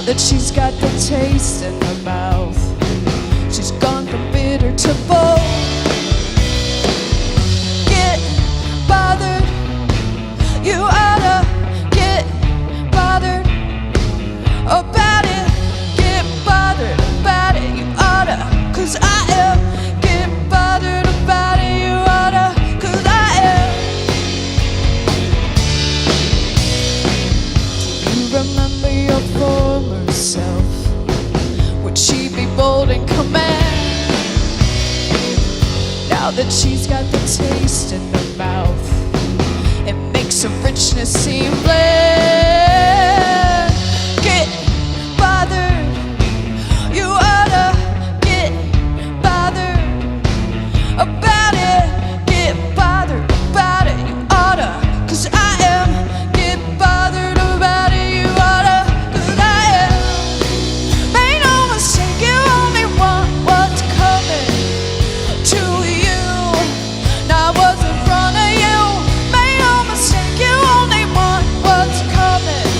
that she's got the taste in her mouth, she's gone from bitter to bold. Get bothered, you oughta get bothered about it. Get bothered about it, you oughta, 'cause I am. Get bothered about it, you oughta, 'cause I am. Do you remember your former self? Would she be bold in command? Now that she's got the taste in her mouth, it makes her richness seem bland. Get bothered, you oughta get bothered about it. Get bothered about it, you oughta, 'cause I am. Get bothered about it, you oughta, 'cause I am. Make no mistake, you only want what's coming to you, not what's in front of you. Make no mistake, you only want what's coming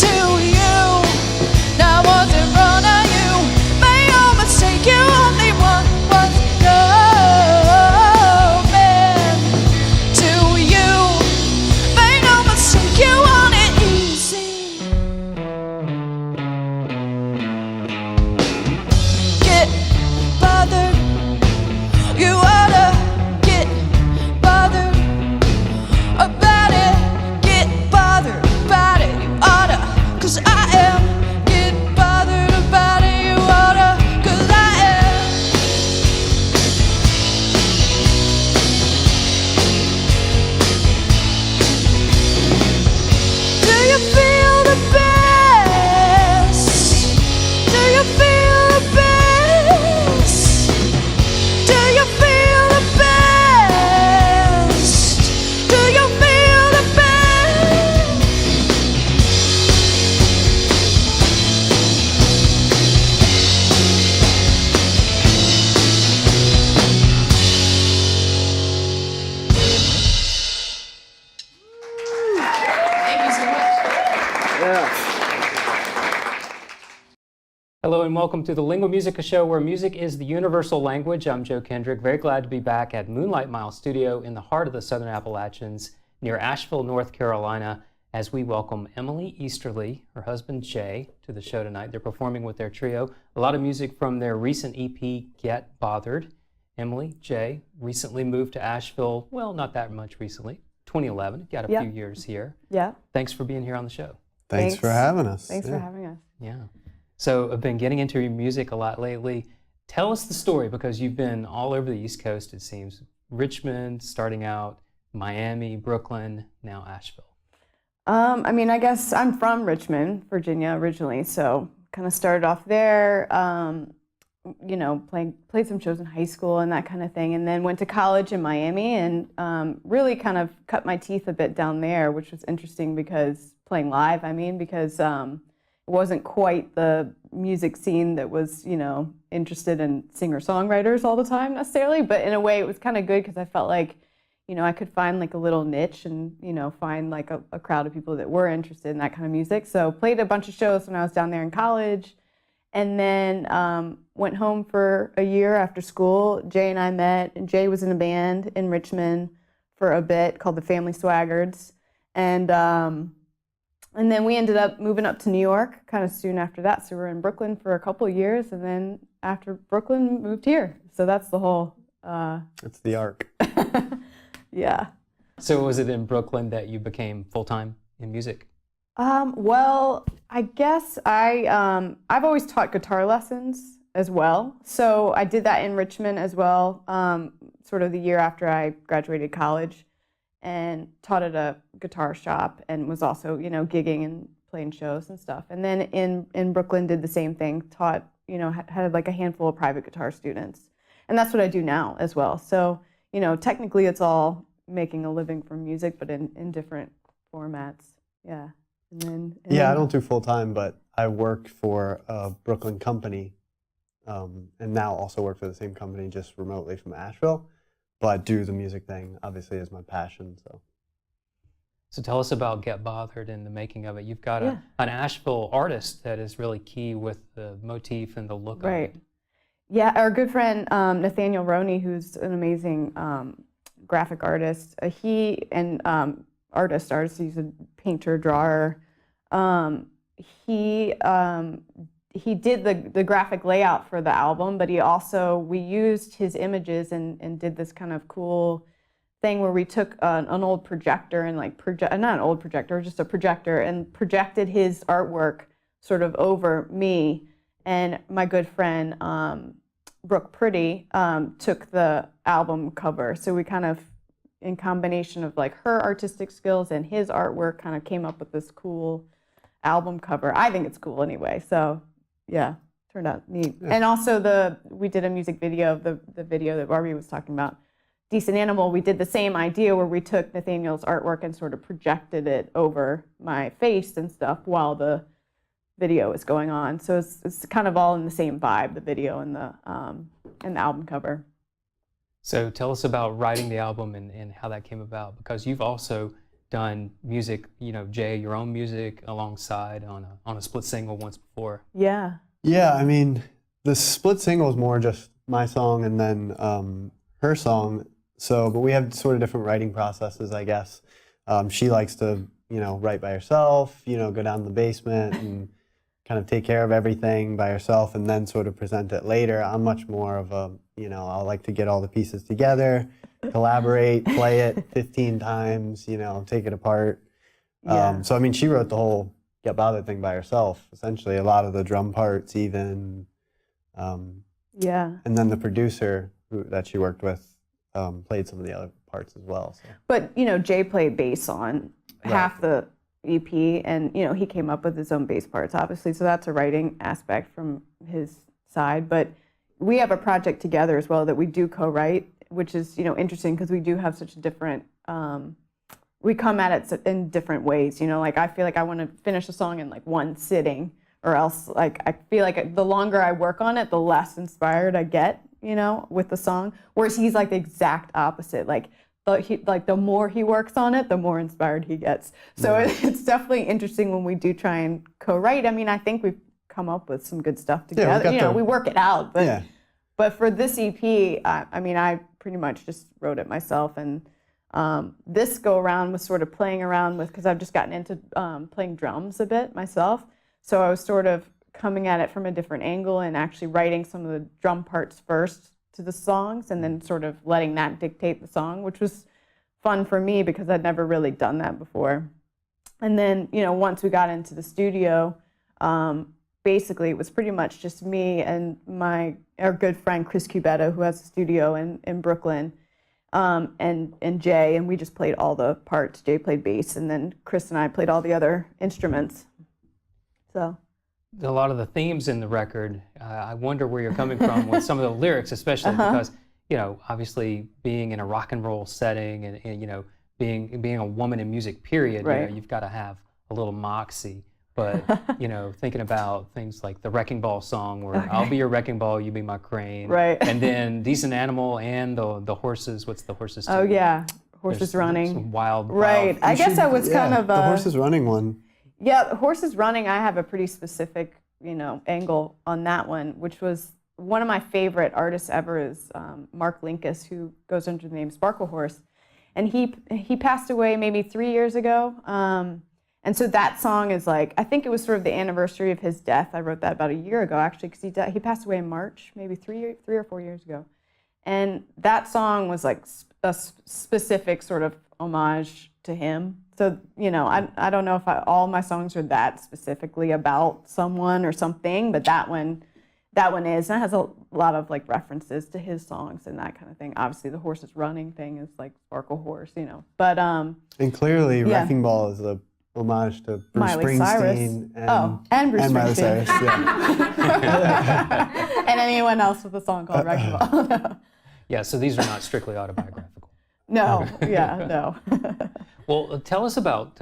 to you, not what's in front of you. Make no mistake, you only want what's coming to you. Make no mistake, you want it easy. Get bothered, you oughta get bothered about it. Get bothered about it, you oughta, 'cause I am. Get bothered about it, you oughta, 'cause I am. Do you feel the best? Do you feel the best? Do you feel the best? Do you feel the best? Thank you so much. Hello and welcome to the Lingua Musica show, where music is the universal language. I'm Joe Kendrick, very glad to be back at Moonlight Mile studio in the heart of the Southern Appalachians near Asheville, North Carolina, as we welcome Emily Easterly, her husband Jay, to the show tonight. They're performing with their trio, a lot of music from their recent EP, Get Bothered. Emily, Jay, recently moved to Asheville, well, not that much recently, 2011, got a Yep. few years here. Yeah. Thanks for being here on the show. Thanks for having us. Thanks for having us. Yeah. So I've been getting into your music a lot lately. Tell us the story, because you've been all over the East Coast, it seems. Richmond, starting out, Miami, Brooklyn, now Asheville. I mean, I guess I'm from Richmond, Virginia originally, so kind of started off there, you know, played some shows in high school and that kind of thing, and then went to college in Miami and really kind of cut my teeth a bit down there, which was interesting because playing live, because it wasn't quite the music scene that was, you know, interested in singer-songwriters all the time necessarily, but in a way it was kind of good because I felt like, you know, I could find like a little niche and, you know, find like a crowd of people that were interested in that kind of music. So played a bunch of shows when I was down there in college, and then went home for a year after school. Jay and I met, and Jay was in a band in Richmond for a bit called the Family Swaggards. And then we ended up moving up to New York kind of soon after that. So we were in Brooklyn for a couple of years, and then after Brooklyn, moved here. So that's the whole... It's the arc. Yeah. So was it in Brooklyn that you became full-time in music? Well, I guess I've always taught guitar lessons as well. So I did that in Richmond as well, sort of the year after I graduated college, and taught at a guitar shop and was also, you know, gigging and playing shows and stuff. And then in Brooklyn did the same thing, taught, you know, had like a handful of private guitar students. And that's what I do now as well. So, you know, technically it's all making a living from music, but in different formats. Yeah. And I don't do full time, but I work for a Brooklyn company, and now also work for the same company, just remotely from Asheville. But do the music thing, obviously, is my passion. So. So tell us about Get Bothered and the making of it. You've got an Asheville artist that is really key with the motif and the look of it. Yeah, our good friend Nathaniel Roney, who's an amazing graphic artist. He and artist. He's a painter, drawer. He did the graphic layout for the album, but we used his images and did this kind of cool thing where we took an old projector and not an old projector, just a projector, and projected his artwork sort of over me. And my good friend Brooke Pretty took the album cover. So we kind of, in combination of like her artistic skills and his artwork, kind of came up with this cool album cover. I think it's cool anyway. So yeah, turned out neat. Yeah. And also we did a music video of the video that Barbie was talking about, Decent Animal. We did the same idea where we took Nathaniel's artwork and sort of projected it over my face and stuff while the video is going on. So it's kind of all in the same vibe, the video and the album cover. So tell us about writing the album and how that came about, because you've also done music, Jay, your own music alongside on a split single once before. Yeah. Yeah, I mean, the split single is more just my song and then her song. So, but we have sort of different writing processes, I guess. She likes to, write by herself, go down to the basement and kind of take care of everything by herself and then sort of present it later. I'm much more of a, I like to get all the pieces together, collaborate, play it 15 times, take it apart. Yeah. So, I mean, she wrote the whole Get Bothered thing by herself, essentially, a lot of the drum parts even. Yeah. And then the producer that she worked with played some of the other parts as well. So. But, Jay played bass on half the EP, and, he came up with his own bass parts, obviously, so that's a writing aspect from his side. But we have a project together as well that we do co-write, which is, interesting because we do have such a different, we come at it in different ways, like I feel like I want to finish a song in like one sitting, or else like I feel like the longer I work on it, the less inspired I get, with the song. Whereas he's like the exact opposite. Like the more he works on it, the more inspired he gets. So it's definitely interesting when we do try and co-write. I mean, I think we've come up with some good stuff together. Yeah, we work it out. But for this EP, I mean, I pretty much just wrote it myself. And this go around was sort of playing around with, because I've just gotten into playing drums a bit myself. So I was sort of coming at it from a different angle and actually writing some of the drum parts first to the songs and then sort of letting that dictate the song, which was fun for me because I'd never really done that before. And then, once we got into the studio, basically it was pretty much just me and our good friend Chris Cubetto, who has a studio in Brooklyn, and Jay, and we just played all the parts. Jay played bass, and then Chris and I played all the other instruments. So a lot of the themes in the record, I wonder where you're coming from with some of the lyrics, especially because, obviously being in a rock and roll setting and being a woman in music, period, right. You've got to have a little moxie. But, thinking about things like the Wrecking Ball song where I'll be your wrecking ball, you be my crane. Right. And then Decent Animal and the horses. What's the horses? Oh, yeah. Horses Running. Some wild. Right. I guess I was kind of the Horses Running one. Yeah, Horses Running, I have a pretty specific, angle on that one, which was one of my favorite artists ever is Mark Linkus, who goes under the name Sparkle Horse. And he passed away maybe 3 years ago. And so that song is like, I think it was sort of the anniversary of his death. I wrote that about a year ago, actually, because he passed away in March, maybe 3 or 4 years ago. And that song was like a specific sort of homage to him. So, I don't know if all my songs are that specifically about someone or something, but that one is, and it has a lot of like references to his songs and that kind of thing. Obviously, the Horses Running thing is like Sparkle Horse, But and clearly, Wrecking Ball is a homage to Bruce Miley Springsteen Cyrus. And Bruce and Miley Springsteen. Cyrus, yeah. And anyone else with a song called Wrecking Ball. Yeah, so these are not strictly autobiographical. No, no. Well, tell us about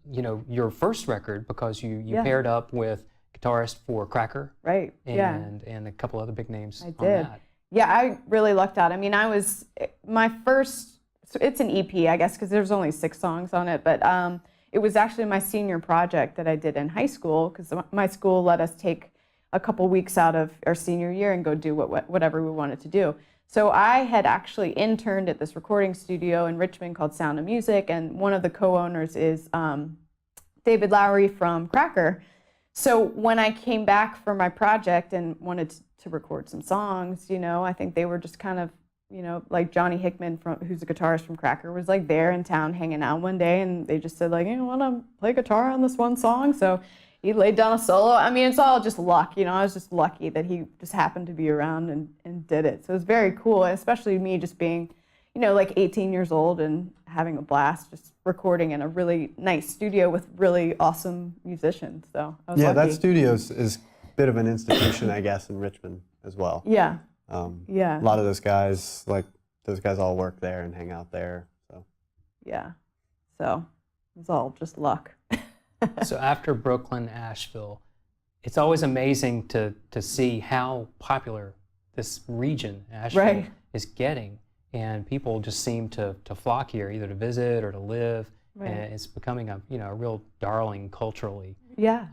your first record, because you paired up with guitarist for Cracker, right? And a couple other big names. I did. That. Yeah, I really lucked out. I mean, my first so it's an EP, I guess, because there's only 6 songs on it. But it was actually my senior project that I did in high school, because my school let us take a couple weeks out of our senior year and go do whatever we wanted to do. So I had actually interned at this recording studio in Richmond called Sound of Music, and one of the co-owners is David Lowery from Cracker. So when I came back for my project and wanted to record some songs, you know, I think they were just kind of, you know, like Johnny Hickman, who's a guitarist from Cracker, was like there in town hanging out one day, and they just said like, you want to play guitar on this one song? So he laid down a solo. I mean, it's all just luck, you know. I was just lucky that he just happened to be around and did it. So it was very cool, especially me just being, you know, like 18 years old and having a blast, just recording in a really nice studio with really awesome musicians. So I was lucky. That studio is a bit of an institution, I guess, in Richmond as well. Yeah. A lot of those guys all work there and hang out there. So yeah. So it was all just luck. So after Brooklyn, Asheville, it's always amazing to see how popular this region, Asheville, Right. is getting. And people just seem to flock here, either to visit or to live. Right. And it's becoming a real darling culturally. Yeah.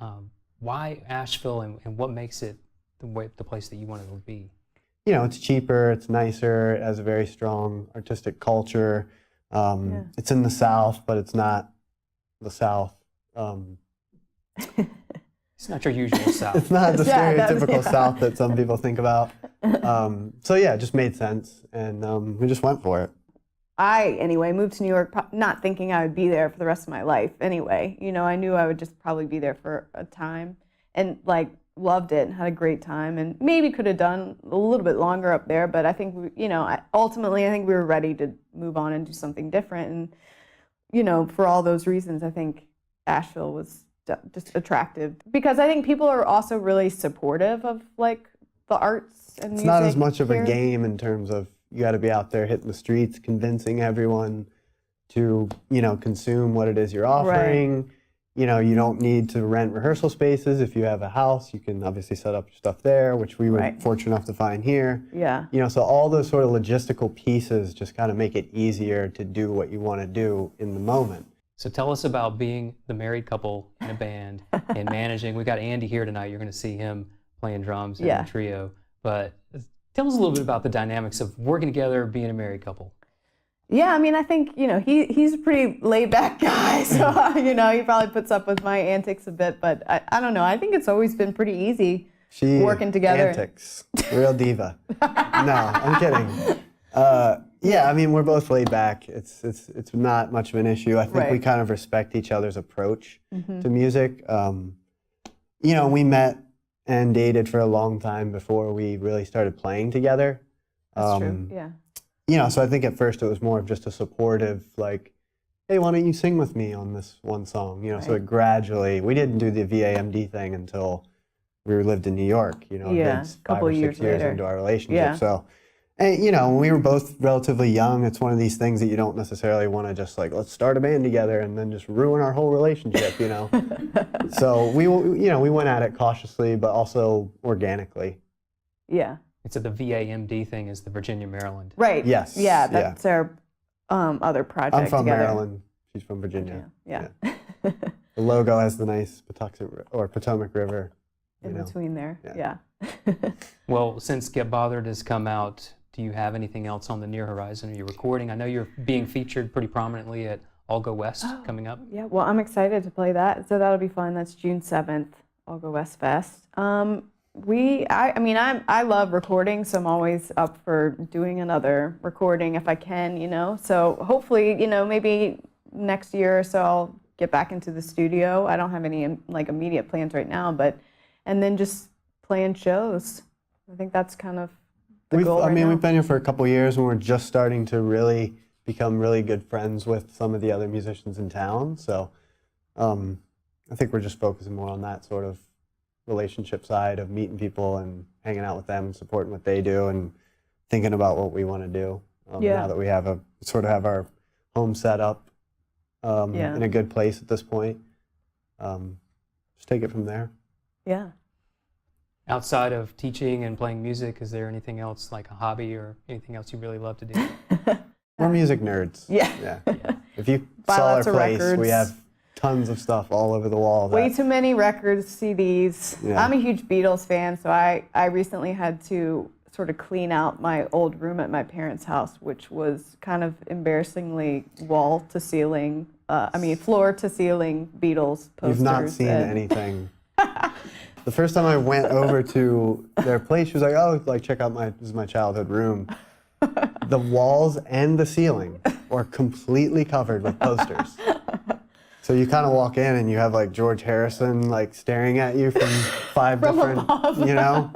Why Asheville, and what makes it the place that you wanted to be? You know, it's cheaper, it's nicer, it has a very strong artistic culture. It's in the South, but it's not the South. It's not your usual South. It's not the stereotypical yeah. South that some people think about. So yeah, it just made sense, and we just went for it. I, anyway, moved to New York not thinking I would be there for the rest of my life anyway. You know, I knew I would just probably be there for a time, and like loved it and had a great time, and maybe could have done a little bit longer up there, but I think, ultimately I think we were ready to move on and do something different. And, you know, for all those reasons, I think Asheville was just attractive, because I think people are also really supportive of like the arts and It's music. not as much of here. a game in terms of you got to be out there hitting the streets, convincing everyone to, consume what it is you're offering. You know, you don't need to rent rehearsal spaces. If you have a house, you can obviously set up your stuff there, which we were fortunate enough to find here. Yeah. You know, so all those sort of logistical pieces just kind of make it easier to do what you want to do in the moment. So tell us about being the married couple in a band and managing. We got Andy here tonight. You're going to see him playing drums in the trio. But tell us a little bit about the dynamics of working together, being a married couple. Yeah, I mean, I think, he's a pretty laid-back guy, so, he probably puts up with my antics a bit, but I don't know. I think it's always been pretty easy working together. Antics. Real diva. No, I'm kidding. Yeah, I mean, we're both laid back. It's not much of an issue. I think we kind of respect each other's approach to music. We met and dated for a long time before we really started playing together. That's true, yeah. So I think at first it was more of just a supportive, like, hey, why don't you sing with me on this one song? So it gradually, we didn't do the VAMD thing until we lived in New York, a good 5 or 6 years into our relationship. Yeah. So, and, when we were both relatively young, it's one of these things that you don't necessarily want to just like, let's start a band together and then just ruin our whole relationship, So we went at it cautiously, but also organically. Yeah. It's the VAMD thing is the Virginia, Maryland. Right. Yes. Yeah, that's our other project I'm from together. Maryland. She's from Virginia. Yeah. The logo has the nice Potomac River. In between there. Yeah. Well, since Get Bothered has come out, do you have anything else on the near horizon? Are you recording? I know you're being featured pretty promeminently at All Go West coming up. Yeah, well, I'm excited to play that, so that'll be fun. That's June 7th, All Go West Fest. I love recording, so I'm always up for doing another recording if I can, So hopefully, maybe next year or so I'll get back into the studio. I don't have any immediate plans right now, and then just playing shows. I think that's kind of the goal right now. We've been here for a couple years, and we're just starting to really become really good friends with some of the other musicians in town. So I think we're just focusing more on that sort of relationship side of meeting people and hanging out with them and supporting what they do and thinking about what we want to do. Now that we have our home set up in a good place at this point. Just take it from there. Yeah. Outside of teaching and playing music, is there anything else like a hobby or anything else you really love to do? We're music nerds. Yeah. If you Buy saw our lots of place, we records. have tons of stuff all over the wall. Way that- too many records, CDs. Yeah. I'm a huge Beatles fan, so I recently had to sort of clean out my old room at my parents' house, which was kind of embarrassingly wall to ceiling, floor to ceiling Beatles posters. You've not seen and- anything. The first time I went over to their place, she was like, "Oh, like check out this is my childhood room." The walls and the ceiling are completely covered with posters. So you kind of walk in and you have like George Harrison like staring at you from five different, you know?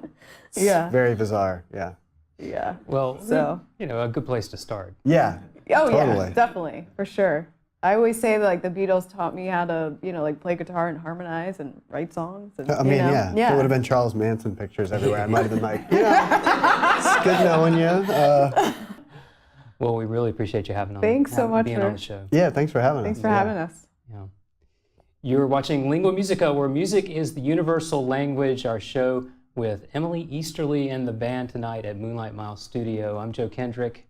It's Yeah. very bizarre. Yeah. Yeah. Well, So- a good place to start. Yeah. Oh Totally. yeah, definitely, for sure. I always say that like the Beatles taught me how to, like play guitar and harmonize and write songs. And, I mean, yeah. If it would have been Charles Manson pictures everywhere, I might have been like, it's good knowing you. Well, we really appreciate you having on. Thanks so much being for- on the show. Yeah, thanks for having us. Thanks for having us. Yeah. You're watching Lingua Musica, where music is the universal language. Our show with Emily Easterly and the band tonight at Moonlight Mile Studio. I'm Joe Kendrick.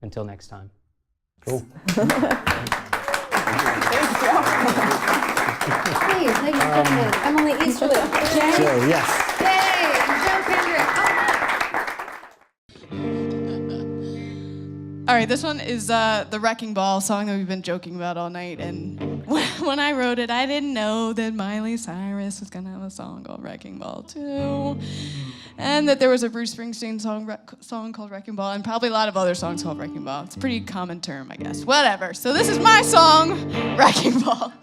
Until next time. Cool. Please, ladies and gentlemen, Emily Easterly. Jay. So, yes. Yay! Joe Kendrick. All right, this one is the Wrecking Ball song that we've been joking about all night. And when I wrote it, I didn't know that Miley Cyrus was going to have a song called Wrecking Ball, too. And that there was a Bruce Springsteen song called Wrecking Ball, and probably a lot of other songs called Wrecking Ball. It's a pretty common term, I guess. Whatever. So this is my song, Wrecking Ball.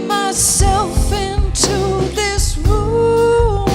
Myself into this room.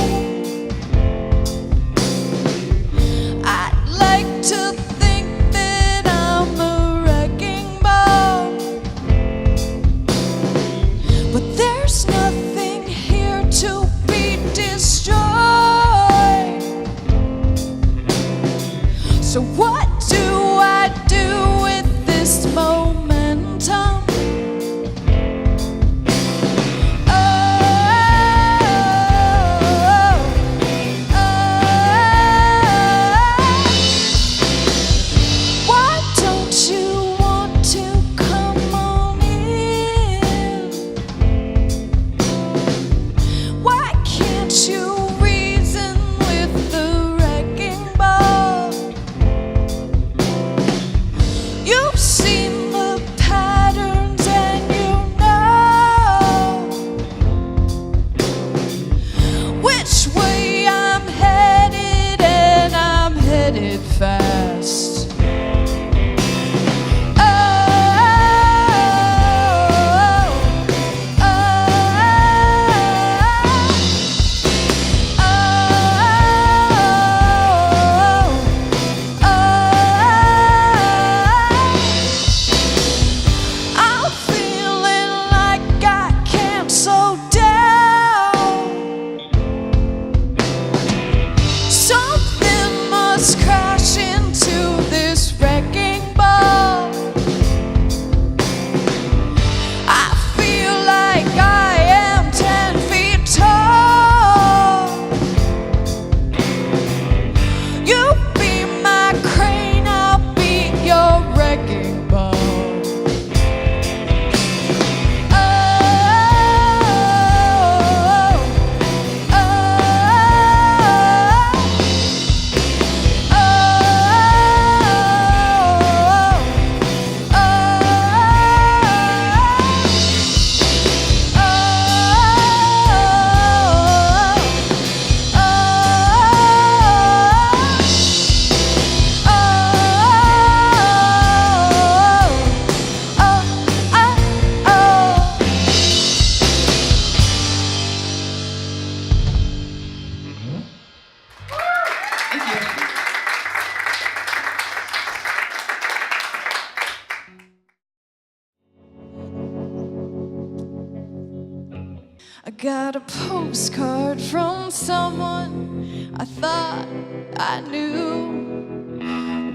I got a postcard from someone I thought I knew.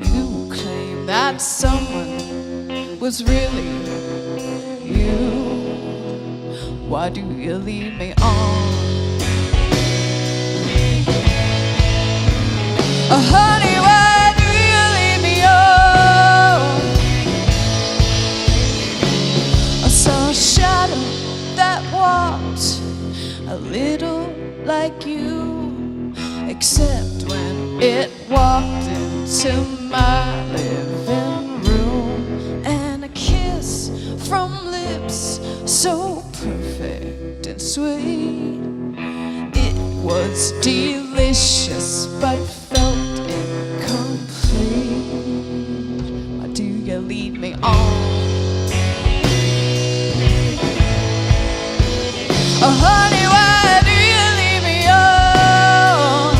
You claim that someone was really you. Why do you lead me on? Honey, why do you lead me on? I saw a shadow that walked a little like you, except when it walked into my living room, and a kiss from lips so perfect and sweet. It was delicious but felt incomplete. Why do you lead me on? Honey, why do you leave me on?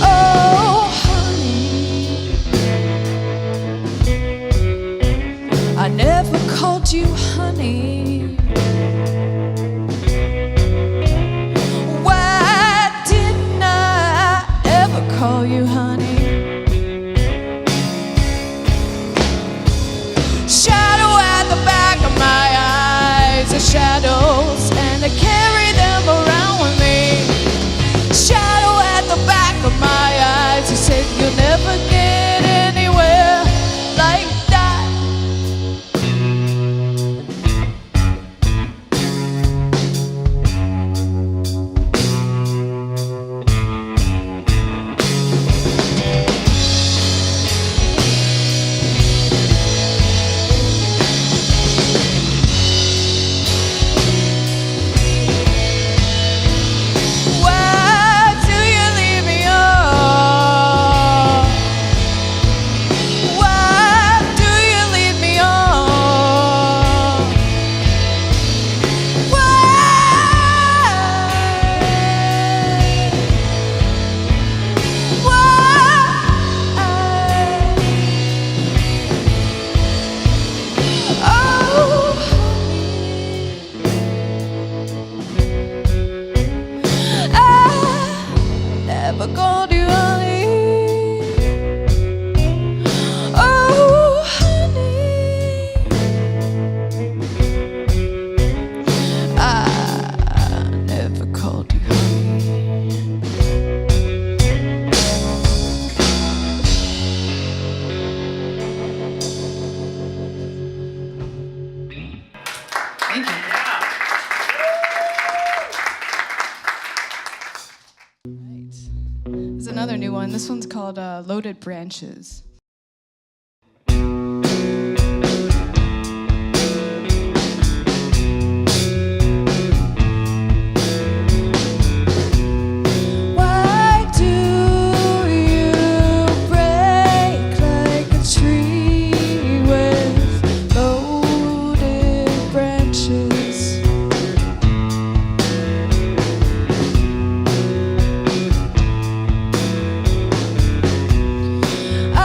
Oh, honey, I never called you honey. Why didn't I ever call you honey? Shadow at the back of my eyes, the shadows, and I carry them around with me. Shadow at the back of my eyes, you said you'll never get anywhere like that. Why do you leave me on? Why do you leave me on? Oh, I never called you honey. Oh, honey, I never called you honey. Thank you. Right. There's another new one. This one's called Loaded Branches. Why do you break like a tree with loaded branches? I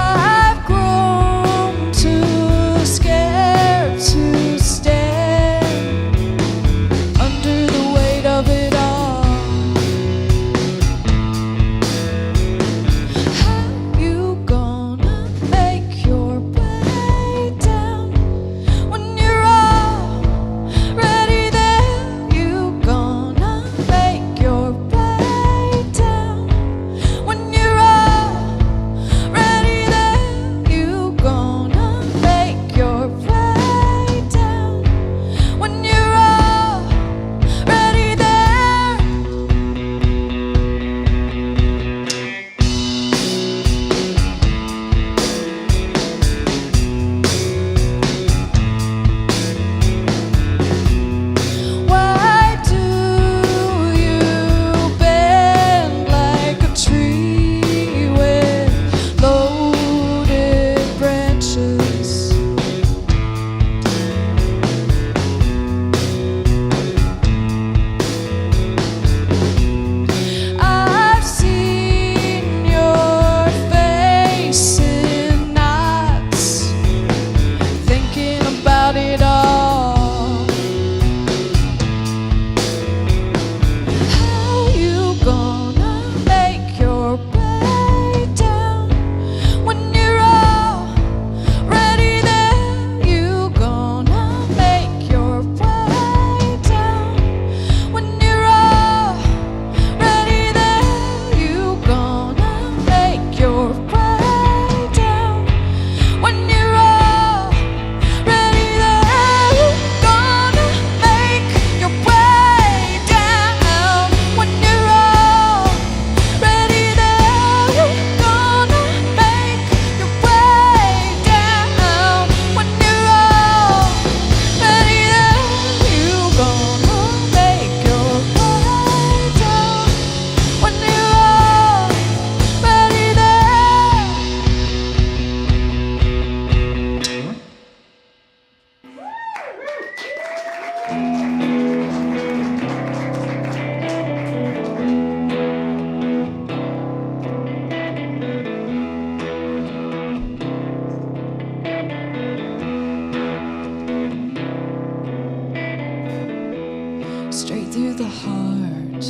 through the heart.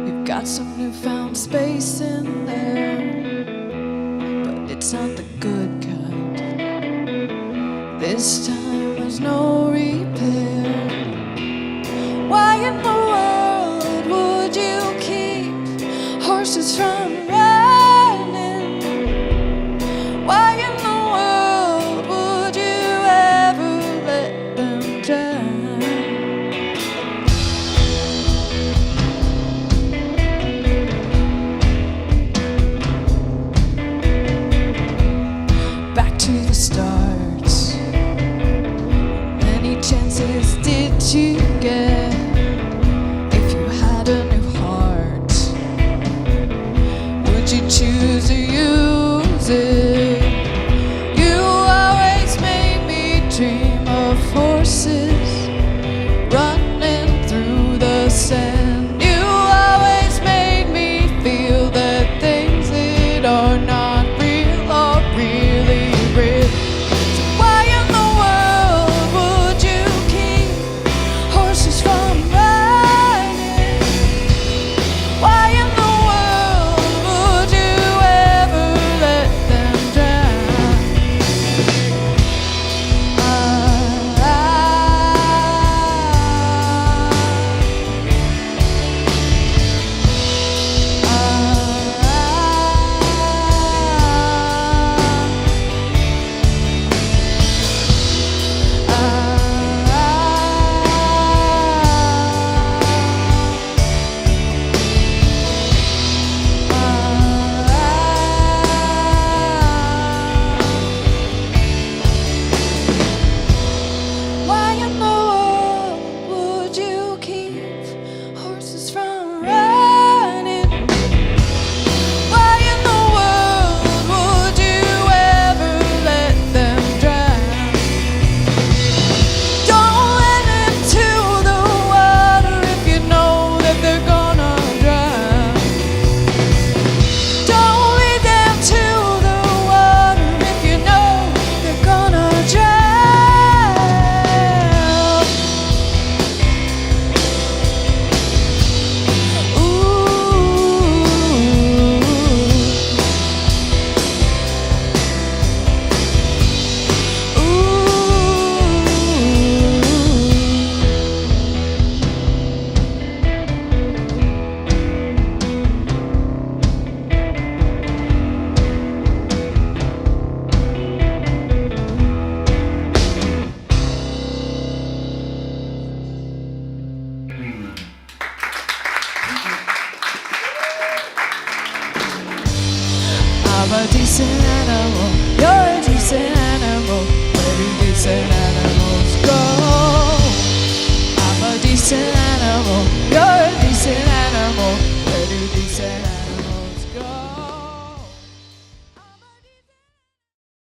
You've got some newfound space in there, but it's not the good kind. This time there's no repair. Why in the world would you keep horses from running? Why in the world would you ever let them drown? Back to the start. Many chances did you get? If you had a new heart, would you choose to use it? You always made me dream of horses running through the sand. You always made me feel that things that are not real are really real. So why in the world would you keep horses from running? Why in the world would you ever let them drown? Why in the world would you keep horses from running? Why in the world would you ever let them drown? Don't let them to the water if you know that they're gonna drown. Don't lead them to the water if you know they're gonna drown. I'm a decent animal, you're a decent animal. Where do decent animals go? I'm a decent animal, you're